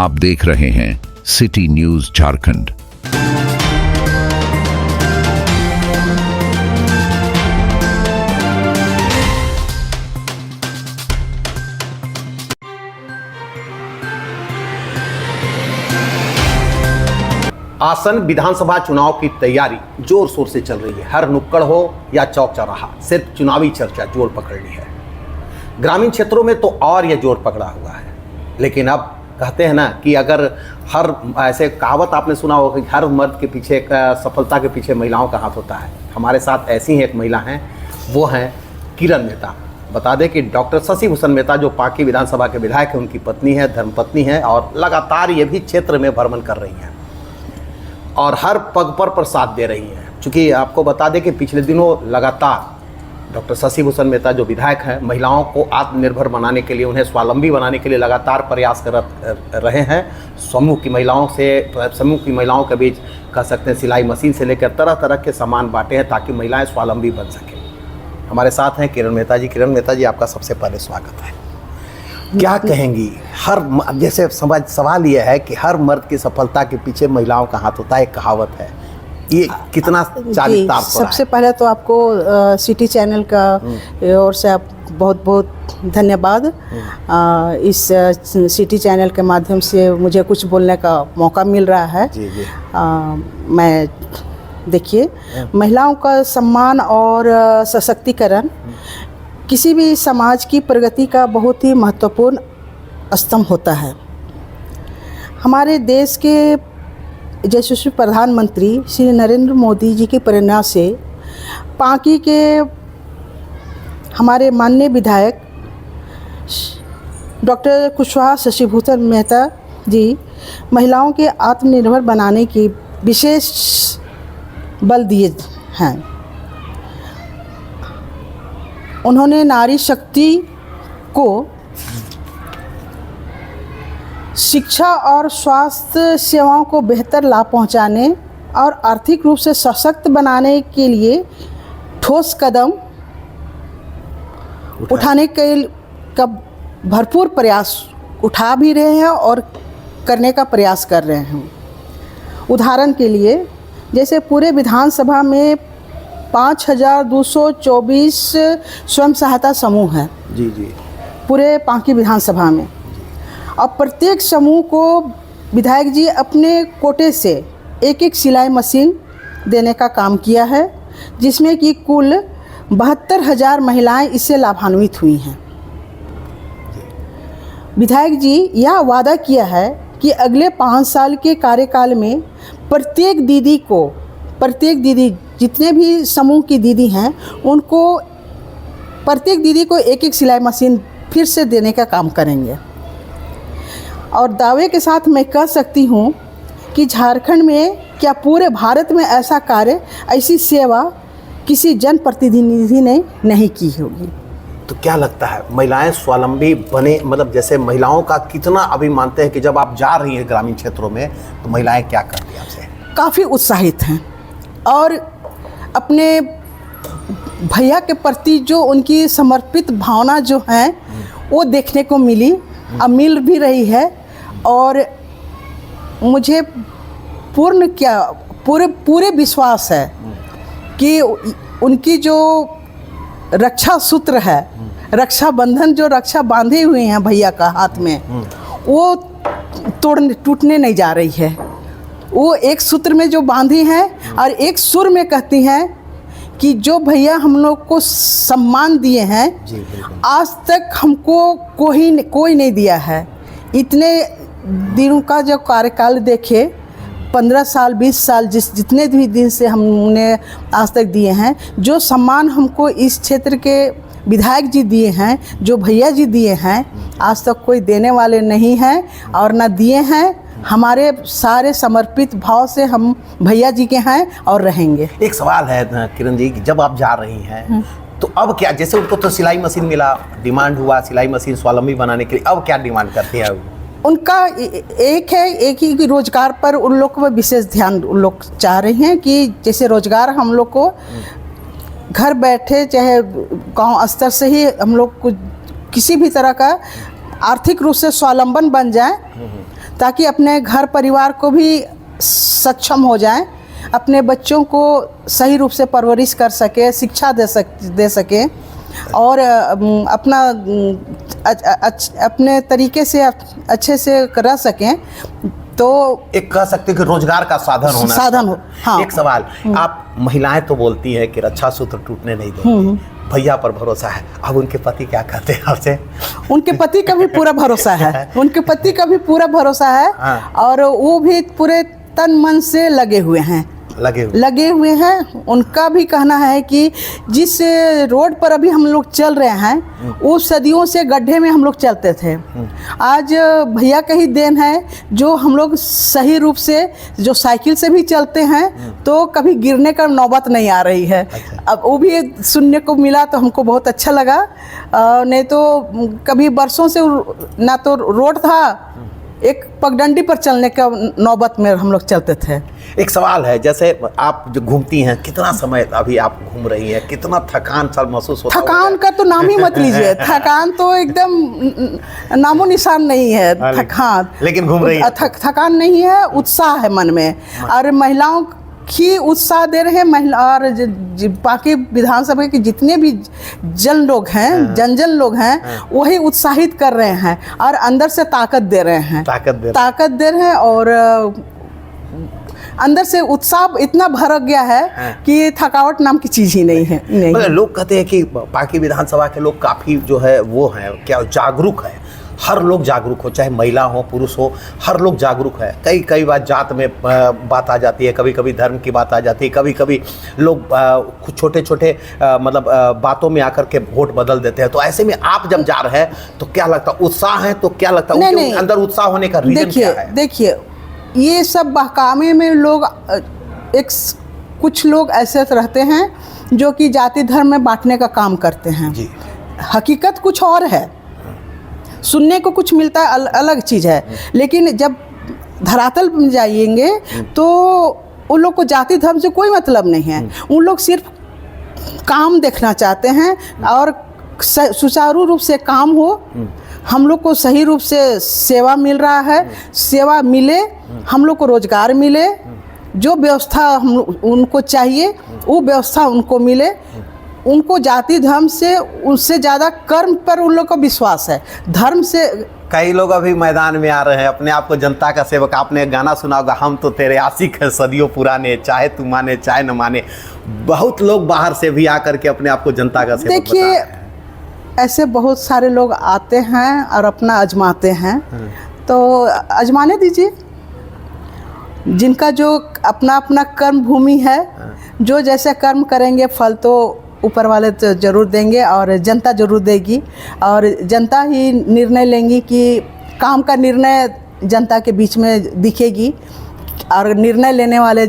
आप देख रहे हैं सिटी न्यूज झारखंड। आसन विधानसभा चुनाव की तैयारी जोर शोर से चल रही है। हर नुक्कड़ हो या चौक चौराहा, सिर्फ चुनावी चर्चा जोर पकड़ ली है। ग्रामीण क्षेत्रों में तो और यह जोर पकड़ा हुआ है। लेकिन अब कहते हैं ना कि अगर हर ऐसे कहावत आपने सुना होगा कि हर मर्द के पीछे सफलता के पीछे महिलाओं का हाथ होता है। हमारे साथ ऐसी ही एक महिला हैं, वो हैं किरण मेहता। बता दें कि डॉक्टर शशि भूषण मेहता जो पांकी विधानसभा के विधायक हैं, उनकी पत्नी है, धर्मपत्नी है और लगातार ये भी क्षेत्र में भ्रमण कर रही हैं और हर पग पर साथ दे रही हैं। चूँकि आपको बता दें कि पिछले दिनों लगातार डॉक्टर शशि भूषण मेहता जो विधायक हैं, महिलाओं को आत्मनिर्भर बनाने के लिए, उन्हें स्वावलंबी बनाने के लिए लगातार प्रयास कर रहे हैं। समूह की महिलाओं के बीच कह सकते हैं सिलाई मशीन से लेकर तरह तरह के सामान बांटे हैं ताकि महिलाएं स्वावलंबी बन सकें। हमारे साथ हैं किरण मेहता जी। किरण मेहता जी, आपका सबसे पहले स्वागत है। क्या कहेंगी? जैसे सवाल यह है कि हर मर्द की सफलता के पीछे महिलाओं का हाथ होता है, एक कहावत है, ये कितना चारितार्थ? सबसे पहले तो आपको सिटी चैनल का ओर से आप बहुत बहुत धन्यवाद। इस सिटी चैनल के माध्यम से मुझे कुछ बोलने का मौका मिल रहा है। जी जी। मैं देखिए, महिलाओं का सम्मान और सशक्तिकरण किसी भी समाज की प्रगति का बहुत ही महत्वपूर्ण स्तंभ होता है। हमारे देश के यशस्वी प्रधानमंत्री श्री नरेंद्र मोदी जी की प्रेरणा से पांकी के हमारे माननीय विधायक डॉक्टर कुशवाहा शशि भूषण मेहता जी महिलाओं के आत्मनिर्भर बनाने की विशेष बल दिए हैं। उन्होंने नारी शक्ति को शिक्षा और स्वास्थ्य सेवाओं को बेहतर लाभ पहुंचाने और आर्थिक रूप से सशक्त बनाने के लिए ठोस कदम उठाने का भरपूर प्रयास उठा भी रहे हैं और करने का प्रयास कर रहे हैं। उदाहरण के लिए जैसे पूरे विधानसभा में 5224 स्वयं सहायता समूह हैं। जी जी। पूरे पांकी विधानसभा में, और प्रत्येक समूह को विधायक जी अपने कोटे से एक एक सिलाई मशीन देने का काम किया है, जिसमें कि कुल 72,000 महिलाएं इससे लाभान्वित हुई हैं। विधायक जी यह वादा किया है कि अगले 5 साल के कार्यकाल में प्रत्येक दीदी जितने भी समूह की दीदी हैं, उनको प्रत्येक दीदी को एक एक सिलाई मशीन फिर से देने का काम करेंगे। और दावे के साथ मैं कह सकती हूँ कि झारखंड में क्या पूरे भारत में ऐसा कार्य, ऐसी सेवा किसी जनप्रतिनिधि ने नहीं की होगी। तो क्या लगता है महिलाएं स्वावलंबी बने, मतलब जैसे महिलाओं का कितना अभी मानते हैं कि जब आप जा रही हैं ग्रामीण क्षेत्रों में तो महिलाएं क्या करती हैं आपसे? काफ़ी उत्साहित हैं और अपने भैया के प्रति जो उनकी समर्पित भावना जो है वो देखने को मिली, अब मिल भी रही है। और मुझे पूरे विश्वास है कि उनकी जो रक्षा सूत्र है, रक्षा बंधन जो रक्षा बांधे हुए हैं भैया का हाथ में, वो टूटने नहीं जा रही है। वो एक सूत्र में जो बांधी हैं और एक सुर में कहती हैं कि जो भैया हम लोग को सम्मान दिए हैं, आज तक हमको कोई नहीं दिया है। इतने दिनों का जो कार्यकाल देखे, 15 साल 20 साल जितने भी दिन से हमने आज तक दिए हैं, जो सम्मान हमको इस क्षेत्र के विधायक जी दिए हैं, जो भैया जी दिए हैं, आज तक कोई देने वाले नहीं हैं और ना दिए हैं। हमारे सारे समर्पित भाव से हम भैया जी के हैं और रहेंगे। एक सवाल है किरण जी कि जब आप जा रही हैं तो अब क्या, जैसे उनको तो सिलाई मशीन मिला, डिमांड हुआ सिलाई मशीन स्वावलंबी बनाने के लिए, अब क्या डिमांड करती है? उनका एक ही रोजगार पर उन लोग को विशेष ध्यान उन लोग चाह रहे हैं कि जैसे रोजगार हम लोग को घर बैठे चाहे गांव स्तर से ही हम लोग को किसी भी तरह का आर्थिक रूप से स्वावलंबन बन जाए, ताकि अपने घर परिवार को भी सक्षम हो जाएं, अपने बच्चों को सही रूप से परवरिश कर सके, शिक्षा दे सके और अपने तरीके से अच्छे से रह सकें। तो एक कह सकते हैं कि रोजगार का साधन हो। हाँ। एक सवाल, आप महिलाएं तो बोलती हैं कि रक्षा सूत्र टूटने नहीं देंगी, भैया पर भरोसा है, अब उनके पति क्या कहते हैं आपसे? उनके पति का भी पूरा भरोसा है, उनके पति का भी पूरा भरोसा है। हाँ। और वो भी पूरे तन मन से लगे हुए हैं। उनका भी कहना है कि जिस रोड पर अभी हम लोग चल रहे हैं वो सदियों से गड्ढे में हम लोग चलते थे। आज भैया का ही देन है जो हम लोग सही रूप से, जो साइकिल से भी चलते हैं तो कभी गिरने का नौबत नहीं आ रही है। अच्छा। अब वो भी सुनने को मिला तो हमको बहुत अच्छा लगा। नहीं तो कभी बरसों से ना तो रोड था, एक पगडंडी पर चलने का नौबत में हम लोग चलते थे। एक सवाल है, जैसे आप जो घूमती हैं, कितना समय अभी आप घूम रही हैं, कितना थकान सा महसूस होता है? थकान का तो नाम ही मत लीजिए, थकान तो एकदम नामो निशान नहीं है। थकान लेकिन घूम रही है। थकान नहीं है, उत्साह है मन में। और महिलाओं ही उत्साह दे रहे हैं, महिला और बाकी विधानसभा के जितने भी जन लोग हैं वही उत्साहित कर रहे हैं और अंदर से ताकत दे रहे हैं और अंदर से उत्साह इतना भर गया है कि थकावट नाम की चीज ही नहीं है। मतलब लोग कहते हैं कि बाकी विधानसभा के लोग काफी जो है वो हैं क्या जागरूक है, हर लोग जागरूक हो, चाहे महिला हो पुरुष हो, हर लोग जागरूक है। कई बार जात में बात आ जाती है, कभी कभी धर्म की बात आ जाती है, कभी कभी लोग कुछ छोटे मतलब बातों में आकर के वोट बदल देते हैं। तो ऐसे में आप जब जा रहे हैं तो क्या लगता है, उत्साह है तो क्या लगता है उनके अंदर उत्साह होने का रीजन क्या है? देखिए, ये सब बहकावे में लोग कुछ लोग ऐसे रहते हैं जो कि जाति धर्म में बांटने का काम करते हैं जी। हकीकत कुछ और है, सुनने को कुछ मिलता है, अलग चीज़ है। लेकिन जब धरातल में जाइएंगे तो उन लोग को जाति धर्म से कोई मतलब नहीं है। उन लोग सिर्फ काम देखना चाहते हैं और सुचारू रूप से काम हो, हम लोग को सही रूप से सेवा मिल रहा है, सेवा मिले, हम लोग को रोजगार मिले, जो व्यवस्था हम उनको चाहिए वो व्यवस्था उनको मिले। उनको जाति धर्म से उससे ज़्यादा कर्म पर उन लोग को विश्वास है, धर्म से। कई लोग अभी मैदान में आ रहे हैं, अपने आप को जनता का सेवक। आपने गाना सुना होगा, हम तो तेरे आशिक हैं सदियों पुराने, चाहे तू माने चाहे न माने। बहुत लोग बाहर से भी आकर के अपने आप को जनता का सेवक बता रहे हैं। ऐसे बहुत सारे लोग आते हैं और अपना आजमाते हैं, तो आजमाने दीजिए। जिनका जो अपना अपना कर्म भूमि है, जो जैसे कर्म करेंगे फल तो ऊपर वाले तो ज़रूर देंगे और जनता ज़रूर देगी। और जनता ही निर्णय लेंगी कि काम का निर्णय जनता के बीच में दिखेगी और निर्णय लेने वाले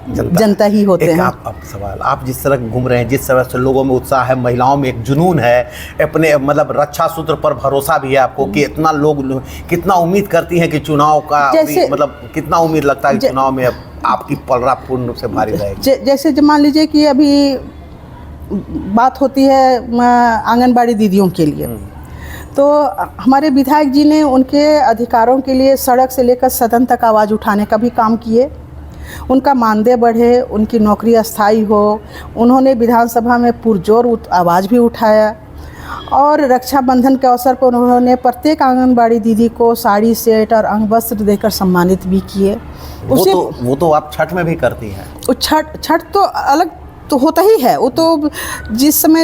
जनता ही होते हैं। आप सवाल, आप जिस तरह घूम रहे हैं, जिस तरह से लोगों में उत्साह है, महिलाओं में एक जुनून है, अपने मतलब रक्षा सूत्र पर भरोसा भी है आपको कि इतना लोग कितना उम्मीद करती हैं कि चुनाव का मतलब कितना उम्मीद लगता है कि चुनाव में आपकी पलड़ा पूर्ण रूप से भारी रहेगी? जैसे मान लीजिए कि अभी बात होती है आंगनबाड़ी दीदियों के लिए, तो हमारे विधायक जी ने उनके अधिकारों के लिए सड़क से लेकर सदन तक आवाज़ उठाने का भी काम किए। उनका मानदेय बढ़े, उनकी नौकरी अस्थायी हो, उन्होंने विधानसभा में पुरजोर आवाज़ भी उठाया। और रक्षाबंधन के अवसर पर उन्होंने प्रत्येक आंगनबाड़ी दीदी को साड़ी सेट और अंग वस्त्र देकर सम्मानित भी किए। वो तो आप छठ में भी करती हैं। छठ तो अलग तो होता ही है, वो तो जिस समय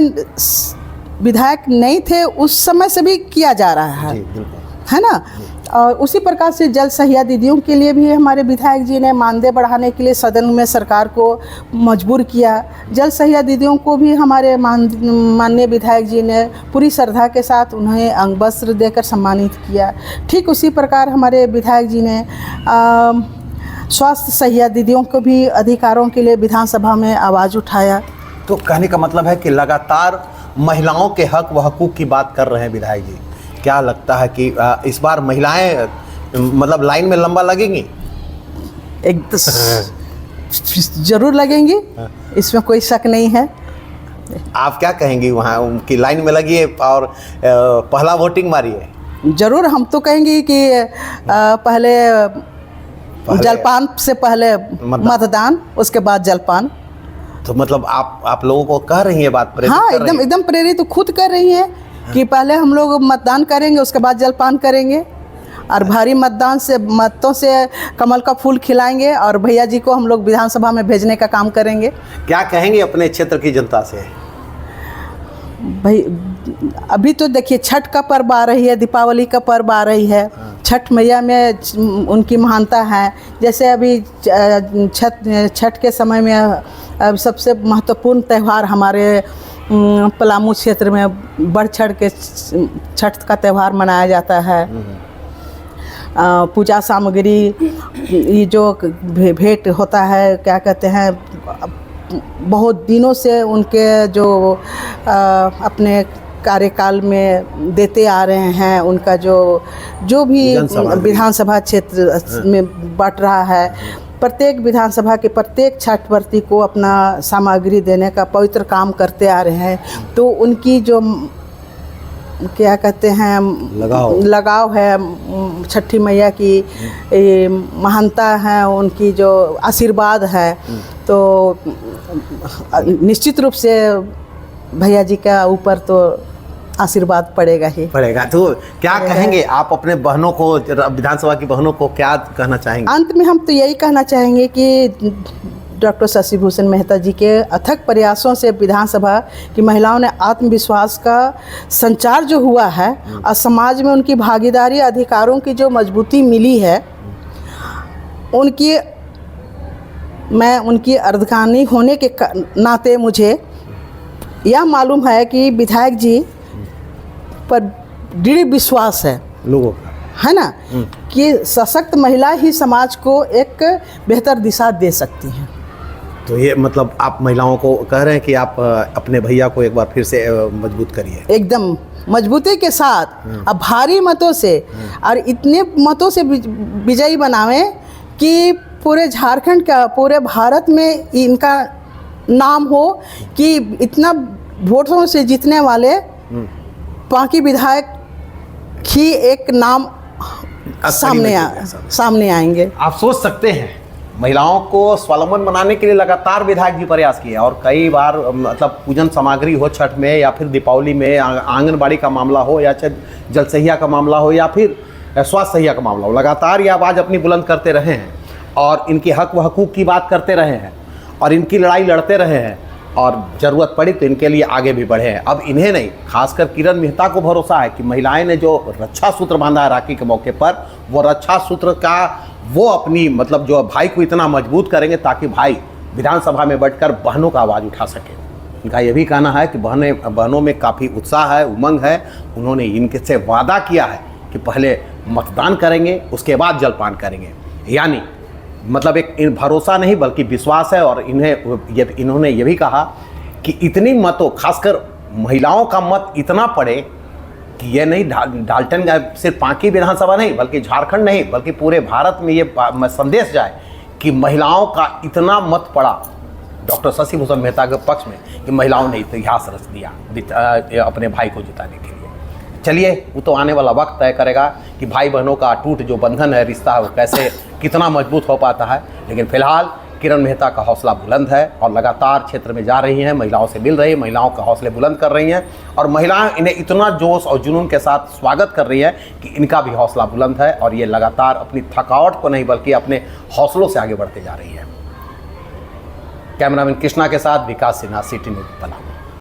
विधायक नहीं थे उस समय से भी किया जा रहा है ना। और उसी प्रकार से जल सहिया दीदियों के लिए भी हमारे विधायक जी ने मानदेय बढ़ाने के लिए सदन में सरकार को मजबूर किया। जल सहिया दीदियों को भी हमारे माननीय विधायक जी ने पूरी श्रद्धा के साथ उन्हें अंग वस्त्र देकर सम्मानित किया। ठीक उसी प्रकार हमारे विधायक जी ने स्वास्थ्य सहिया दीदियों को भी अधिकारों के लिए विधानसभा में आवाज़ उठाया। तो कहने का मतलब है कि लगातार महिलाओं के हक व हकूक़ की बात कर रहे हैं विधायक जी। क्या लगता है कि इस बार महिलाएं मतलब लाइन में लंबा लगेंगी? एक जरूर लगेंगी, इसमें कोई शक नहीं है। आप क्या कहेंगी? वहाँ उनकी लाइन में लगिए और पहला वोटिंग मारिए। जरूर हम तो कहेंगे कि पहले जलपान से पहले मतदान, उसके बाद जलपान। तो मतलब आप लोगों को कह रही हैं बात, प्रेरित हाँ, कर रही हैं? एकदम प्रेरित तो खुद कर रही हैं कि पहले हम लोग मतदान करेंगे, उसके बाद जलपान करेंगे और भारी मतों से कमल का फूल खिलाएंगे और भैया जी को हम लोग विधानसभा में भेजने का काम करेंगे। क्या कहेंगे अपने क्षेत्र की जनता से? भाई अभी तो देखिए छठ का पर्व आ रही है, दीपावली का पर्व आ रही है। छठ मैया में उनकी महानता है। जैसे अभी छठ के समय में अब सबसे महत्वपूर्ण त्यौहार हमारे पलामू क्षेत्र में बढ़ चढ़ के छठ का त्यौहार मनाया जाता है। पूजा सामग्री, ये जो भेंट होता है, क्या कहते हैं, बहुत दिनों से उनके जो अपने कार्यकाल में देते आ रहे हैं, उनका जो भी विधानसभा क्षेत्र में बट रहा है, प्रत्येक विधानसभा के प्रत्येक छठव्रती को अपना सामग्री देने का पवित्र काम करते आ रहे हैं। तो उनकी जो क्या कहते हैं लगाव है छठी मैया की, महानता है उनकी, जो आशीर्वाद है, तो निश्चित रूप से भैया जी का ऊपर तो आशीर्वाद पड़ेगा ही पड़ेगा। तो क्या कहेंगे आप अपने बहनों को, विधानसभा की बहनों को क्या कहना चाहेंगे? अंत में हम तो यही कहना चाहेंगे कि डॉक्टर शशि भूषण मेहता जी के अथक प्रयासों से विधानसभा की महिलाओं ने आत्मविश्वास का संचार जो हुआ है और समाज में उनकी भागीदारी, अधिकारों की जो मजबूती मिली है, मैं उनकी अर्धगानी होने के नाते मुझे यह मालूम है कि विधायक जी पर दृढ़ विश्वास है लोगों का, है ना, कि सशक्त महिला ही समाज को एक बेहतर दिशा दे सकती हैं। तो ये मतलब आप महिलाओं को कह रहे हैं कि आप अपने भैया को एक बार फिर से मजबूत करिए, एकदम मजबूती के साथ, अब भारी मतों से, और इतने मतों से विजयी बनावें कि पूरे झारखंड का, पूरे भारत में इनका नाम हो कि इतना वोटों से जीतने वाले बाकी विधायक ही एक नाम सामने आएंगे। आप सोच सकते हैं, महिलाओं को स्वावलंबन बनाने के लिए लगातार विधायक जी प्रयास किए और कई बार मतलब पूजन सामग्री हो छठ में या फिर दीपावली में, आंगनबाड़ी का मामला हो या जल सहिया का मामला हो या फिर स्वास्थ्य सहिया का मामला हो, लगातार ये आवाज़ अपनी बुलंद करते रहे हैं और इनके हक व हकूक़ की बात करते रहे हैं और इनकी लड़ाई लड़ते रहे हैं और ज़रूरत पड़ी तो इनके लिए आगे भी बढ़े हैं। अब इन्हें नहीं, खासकर किरण मेहता को भरोसा है कि महिलाएं ने जो रक्षा सूत्र बांधा है राखी के मौके पर, वो रक्षा सूत्र का वो अपनी मतलब जो भाई को इतना मजबूत करेंगे ताकि भाई विधानसभा में बैठकर बहनों का आवाज़ उठा सके। इनका ये भी कहना है कि बहनों में काफ़ी उत्साह है, उमंग है। उन्होंने इनके से वादा किया है कि पहले मतदान करेंगे, उसके बाद जलपान करेंगे। यानी मतलब एक भरोसा नहीं बल्कि विश्वास है। और इन्होंने ये भी कहा कि इतनी मतों, खासकर महिलाओं का मत इतना पड़े कि ये नहीं डाल्टन सिर्फ पांकी विधानसभा नहीं बल्कि झारखंड नहीं बल्कि पूरे भारत में ये संदेश जाए कि महिलाओं का इतना मत पड़ा डॉक्टर शशि भूषण मेहता के पक्ष में कि महिलाओं ने इतिहास रच दिया अपने भाई को जिताने के लिए। चलिए, वो तो आने वाला वक्त तय करेगा कि भाई बहनों का अटूट जो बंधन है, रिश्ता है, वो कैसे कितना मजबूत हो पाता है। लेकिन फिलहाल किरण मेहता का हौसला बुलंद है और लगातार क्षेत्र में जा रही हैं, महिलाओं से मिल रही हैं, महिलाओं का हौसले बुलंद कर रही हैं और महिलाएं इन्हें इतना जोश और जुनून के साथ स्वागत कर रही हैं कि इनका भी हौसला बुलंद है और ये लगातार अपनी थकावट को नहीं बल्कि अपने हौसलों से आगे बढ़ते जा रही है। कैमरामैन कृष्णा के साथ विकास सिन्हा, सिटी न्यूज़ पलामू।